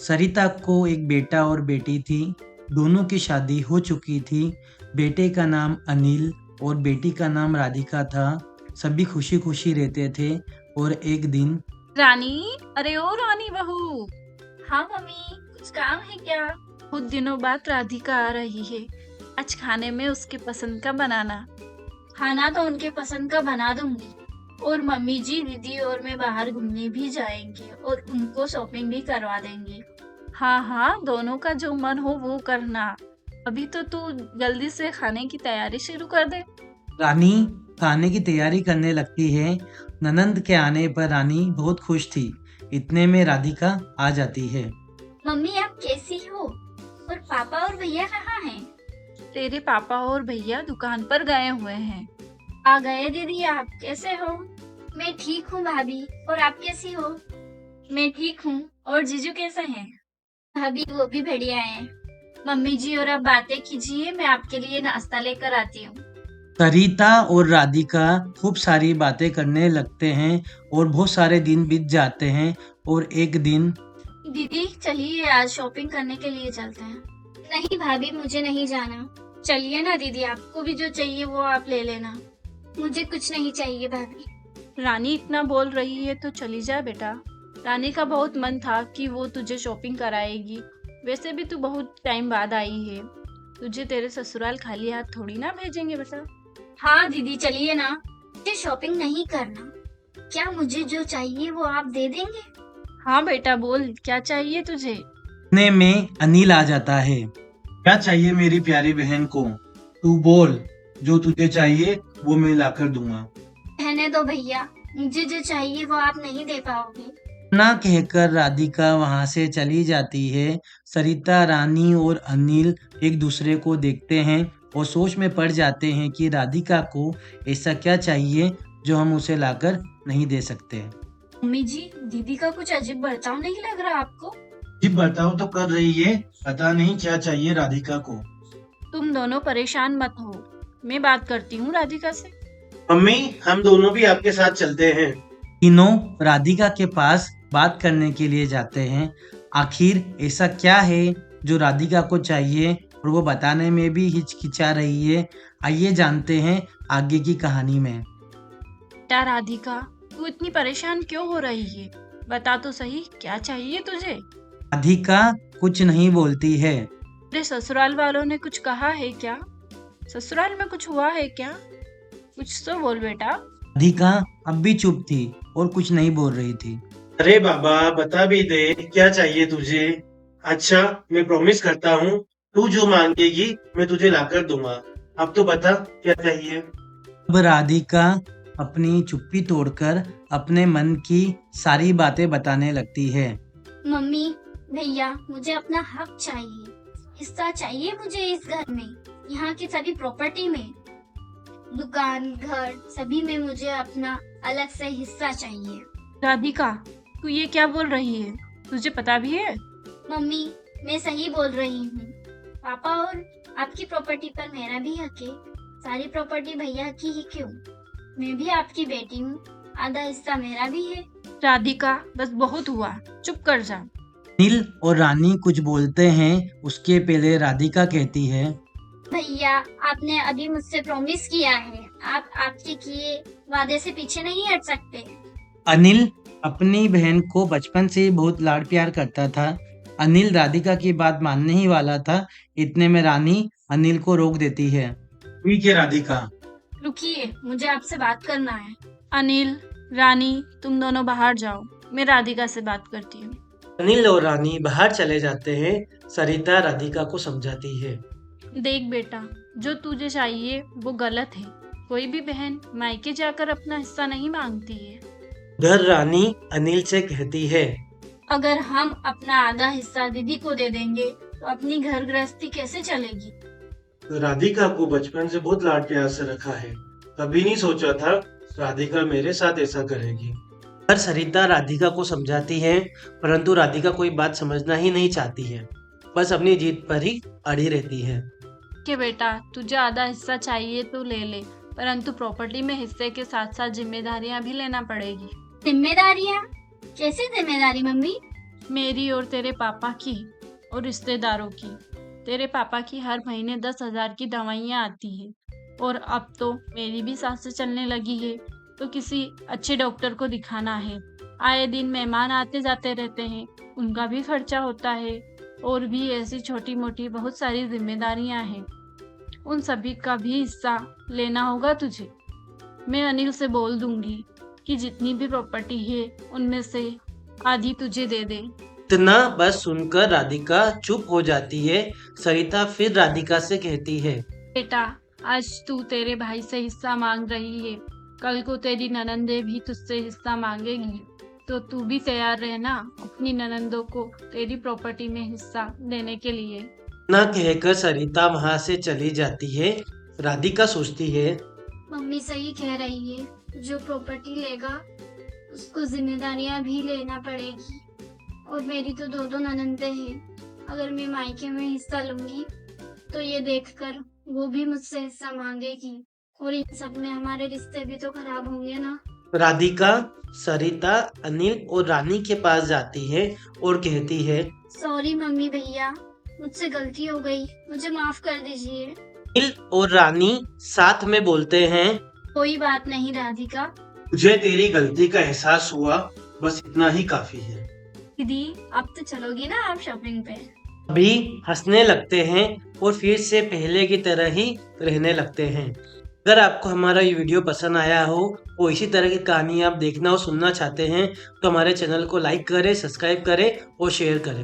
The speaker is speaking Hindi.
सरिता को एक बेटा और बेटी थी। दोनों की शादी हो चुकी थी। बेटे का नाम अनिल और बेटी का नाम राधिका था। सभी खुशी खुशी रहते थे और एक दिन रानी, अरे ओ रानी बहू, हाँ मम्मी, कुछ काम है क्या? बहुत दिनों बाद राधिका आ रही है। आज खाने में उसके पसंद का बनाना। खाना तो उनके पसंद का बना दूंगी। और मम्मी जी, दीदी और मैं बाहर घूमने भी जाएंगे और उनको शॉपिंग भी करवा देंगे। हाँ हाँ, दोनों का जो मन हो वो करना। अभी तो तू जल्दी से खाने की तैयारी शुरू कर दे। रानी खाने की तैयारी करने लगती है। ननंद के आने पर रानी बहुत खुश थी। इतने में राधिका आ जाती है। मम्मी, आप कैसी हो? और पापा और भैया कहाँ हैं? तेरे पापा और भैया दुकान पर गए हुए हैं। आ गए दीदी, आप कैसे हो? मैं ठीक हूँ भाभी, और आप कैसी हो? मैं ठीक हूँ। और जीजू कैसे हैं? भाभी वो भी बढ़िया हैं। मम्मी जी, और आप बातें कीजिए, मैं आपके लिए नाश्ता लेकर आती हूँ। सरिता और राधिका खूब सारी बातें करने लगते हैं और बहुत सारे दिन बीत जाते हैं और एक दिन दीदी चलिए, आज शॉपिंग करने के लिए चलते हैं। नहीं भाभी, मुझे नहीं जाना। चलिए ना दीदी, आपको भी जो चाहिए वो आप ले लेना। मुझे कुछ नहीं चाहिए भाभी। रानी इतना बोल रही है तो चली जा बेटा। रानी का बहुत मन था कि वो तुझे शॉपिंग कराएगी। वैसे भी तू बहुत टाइम बाद आई है। तुझे तेरे ससुराल खाली हाथ थोड़ी ना भेजेंगे बेटा। हाँ दीदी चलिए ना। मुझे शॉपिंग नहीं करना। क्या मुझे जो चाहिए वो आप दे देंगे? हाँ बेटा, बोल क्या चाहिए तुझे। इतने में अनिल आ जाता है। क्या चाहिए मेरी प्यारी बहन को? तू बोल, जो तुझे चाहिए वो मैं लाकर दूंगा। रहने दो भैया, मुझे जो चाहिए वो आप नहीं दे पाओगे। ना कहकर राधिका वहां से चली जाती है। सरिता, रानी और अनिल एक दूसरे को देखते हैं और सोच में पड़ जाते हैं कि राधिका को ऐसा क्या चाहिए जो हम उसे लाकर नहीं दे सकते। मम्मी जी, दीदी का कुछ अजीब बर्ताव नहीं लग रहा आपको? जी बताओ तो कर रही है, पता नहीं क्या चाहिए राधिका को। तुम दोनों परेशान मत हो, मैं बात करती हूँ राधिका से। मम्मी, हम दोनों भी आपके साथ चलते हैं। तीनों राधिका के पास बात करने के लिए जाते हैं। आखिर ऐसा क्या है जो राधिका को चाहिए और वो बताने में भी हिचकिचा रही है। आइए जानते हैं आगे की कहानी में। बेटा राधिका, तू इतनी परेशान क्यों हो रही है? बता तो सही, क्या चाहिए तुझे? राधिका कुछ नहीं बोलती है। तेरे ससुराल वालों ने कुछ कहा है क्या? ससुराल में कुछ हुआ है क्या? कुछ तो बोल बेटा। राधिका अब भी चुप थी और कुछ नहीं बोल रही थी। अरे बाबा, बता भी दे, क्या चाहिए तुझे? अच्छा, मैं प्रॉमिस करता हूँ, तू जो मांगेगी मैं तुझे लाकर दूंगा। अब तो बता क्या चाहिए। अब राधिका अपनी चुप्पी तोड़कर अपने मन की सारी बातें बताने लगती है। मम्मी, भैया, मुझे अपना हक चाहिए। हिस्सा चाहिए मुझे इस घर में, यहाँ की सभी प्रॉपर्टी में। दुकान, घर, सभी में मुझे अपना अलग से हिस्सा चाहिए। राधिका, तू ये क्या बोल रही है? तुझे पता भी है? मम्मी, मैं सही बोल रही हूँ। पापा, और आपकी प्रॉपर्टी पर मेरा भी हक है। सारी प्रॉपर्टी भैया की ही क्यों? मैं भी आपकी बेटी हूँ, आधा हिस्सा मेरा भी है। राधिका, बस बहुत हुआ, चुप कर जा। अनिल और रानी कुछ बोलते हैं, उसके पहले राधिका कहती है। भैया, आपने अभी मुझसे प्रॉमिस किया है, आप आपके किए वादे से पीछे नहीं हट सकते। अनिल अपनी बहन को बचपन से ही बहुत लाड प्यार करता था। अनिल राधिका की बात मानने ही वाला था। इतने में रानी अनिल को रोक देती है। ठीक है राधिका। रुकिए, मुझे आपसे बात करना है। अनिल, रानी, तुम दोनों बाहर जाओ, मैं राधिका से बात करती हूँ। अनिल और रानी बाहर चले जाते हैं। सरिता राधिका को समझाती है। देख बेटा, जो तुझे चाहिए वो गलत है। कोई भी बहन मायके जाकर अपना हिस्सा नहीं मांगती है। उधर रानी अनिल से कहती है। अगर हम अपना आधा हिस्सा दीदी को दे देंगे तो अपनी घर गृहस्थी कैसे चलेगी? राधिका को बचपन से बहुत लाड प्यार से रखा है। कभी नहीं सोचा था राधिका मेरे साथ ऐसा करेगी। पर सरिता राधिका को समझाती है, परंतु राधिका कोई बात समझना ही नहीं चाहती है। बस अपनी जीत पर ही अड़ी रहती है। कि बेटा, तुझे आधा हिस्सा चाहिए तो ले ले, परंतु प्रॉपर्टी में हिस्से के साथ साथ जिम्मेदारियां भी लेना पड़ेगी। जिम्मेदारियाँ? कैसी जिम्मेदारी मम्मी? मेरी और तेरे पापा की और रिश्तेदारों की। तेरे पापा की हर महीने 10,000 की दवाइयाँ आती है और अब तो मेरी भी सांसें चलने लगी है, तो किसी अच्छे डॉक्टर को दिखाना है। आए दिन मेहमान आते जाते रहते हैं, उनका भी खर्चा होता है और भी ऐसी छोटी मोटी बहुत सारी जिम्मेदारियां हैं, उन सभी का भी हिस्सा लेना होगा तुझे। मैं अनिल से बोल दूंगी कि जितनी भी प्रॉपर्टी है उनमें से आधी तुझे दे दे। इतना बस सुनकर राधिका चुप हो जाती है। सरिता फिर राधिका से कहती है, बेटा, आज तू तेरे भाई से हिस्सा मांग रही है, कल को तेरी ननंदे भी तुझसे हिस्सा मांगेगी, तो तू भी तैयार रहना अपनी ननंदों को तेरी प्रॉपर्टी में हिस्सा देने के लिए। ना कहकर सरिता वहां से चली जाती है। राधिका सोचती है, मम्मी सही कह रही है, जो प्रॉपर्टी लेगा उसको जिम्मेदारियां भी लेना पड़ेगी। और मेरी तो दो ननंदे हैं, अगर मैं मायके में हिस्सा लूंगी तो ये देखकर वो भी मुझसे हिस्सा मांगेगी और इन सब में हमारे रिश्ते भी तो खराब होंगे ना। राधिका सरिता, अनिल और रानी के पास जाती है और कहती है, सॉरी मम्मी भैया, मुझसे गलती हो गई, मुझे माफ कर दीजिए। अनिल और रानी साथ में बोलते हैं, कोई बात नहीं राधिका। मुझे तेरी गलती का एहसास हुआ, बस इतना ही काफी है। दीदी अब तो चलोगी ना आप शॉपिंग पे? अभी हंसने लगते हैं और फिर से पहले की तरह ही रहने लगते हैं। अगर आपको हमारा ये वीडियो पसंद आया हो और इसी तरह की कहानी आप देखना और सुनना चाहते हैं तो हमारे चैनल को लाइक करें, सब्सक्राइब करें और शेयर करें।